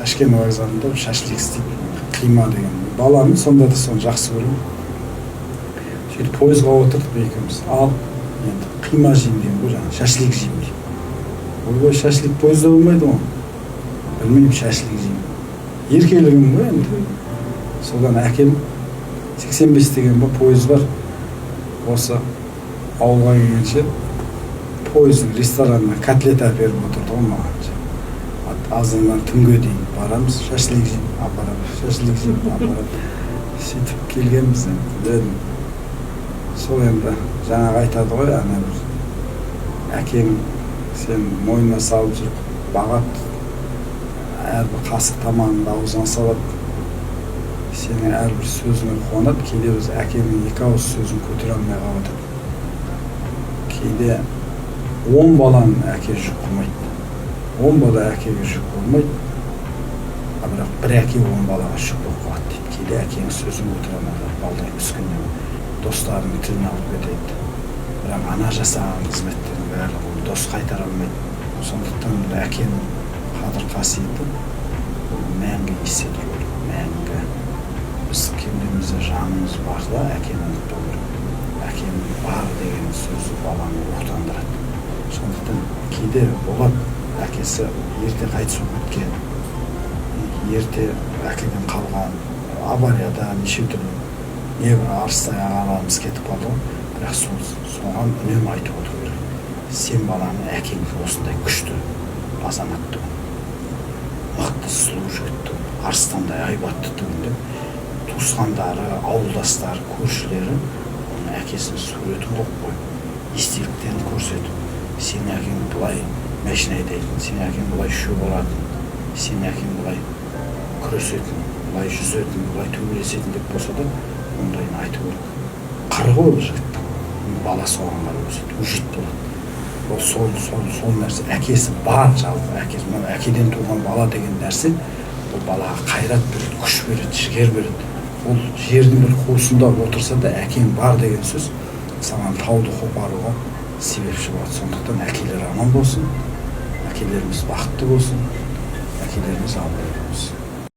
Ташкент вокзалында шашлик істейді, қима деген. Баламын сонда да соны жақсы көремін. Сөйтіп пойызға отырдық екеуміз. Ал енді қима жеймін деймін ғой, жаңағы шашлик жеймін деймін. Ойбай, шашлик пойызда болмайды ғой. Білмеймін, шашлик жеймін. Еркелігім ғой енді. Содан әкем 85 деген ба пойыз бар. Осы ауылға келгенше пойыздың ресторанына котлет әперіп отырды ғой маған. Азаннан түнге дейін барамыз, шашлик жеймін, апарамыз, шашлик жеймін, апарамыз. Сөйтіп келгенбіз енді. Сол енді жаңағы айтады ғой, ана бір әкең сен мойнына салып жүріп бағады, әрбір қасық тамағыңды аузына салады, сенің әрбір сөзіңе қуанады. Кейде біз әкемнің 2 ауыз сөзін көтере алмай қалып жатады. Кейде 10 баланы әке жүк қылмайды, 10 бала әкеге жүк болмайды, бірақ бір әке 10 балаға жүк болып қалады дейді. Кейде әкенің сөзін көтере алмай қалады, балдай үскеннен достарының тілін алып кетеді. Бірақ ана жасаған қызметтердің барлығын дос қайтара алмайды. Сондықтан әкенің қадір қасиеті мәңгі есте тұрады, мәңгі. Біз кеудемізде жанымыз барда әкені ұмытпау керек. Әкенің бар деген сөзі баланы рухтандырады. Сондықтан кейде болады, әкесі ерте қайтыс болып кеткен, ерте әкеден қалған, аварияда неше түрлі небір арыстай ағаларымыз кетіп қалды ғой. Бірақ соған үнемі айтып отыру керек. Сен баланы әкең осындай күшті азаматты, мықты сұлу жігітті, арыстандай айбатты деп туысқандары, ауылдастары, көршілері оның әкесінің суретін қойып қойып, естеліктерін көрсетіп, сен әкең былай машина айдайтын, сен әкең былай шөп оратын, сен әкең былай күресетін, былай жүзетін, былай төбелесетін деп болса да, ондайын айту керек. Қыры ғой ол жігіттің, баласы оған қарап өседі, өжет болады. Ол сол нәрсе, әкесі бар жалпы, әкеден туған бала деген нәрсе, ол балаға қайрат береді, күш береді, жігер береді. Ол жердің бір қуысында отырса да, әкең бар деген сөз саған тауды қопаруға себепші болады. Сондықтан әкелер аман болсын, әкелеріміз бақытты болсын, әкелеріміз аман болсын.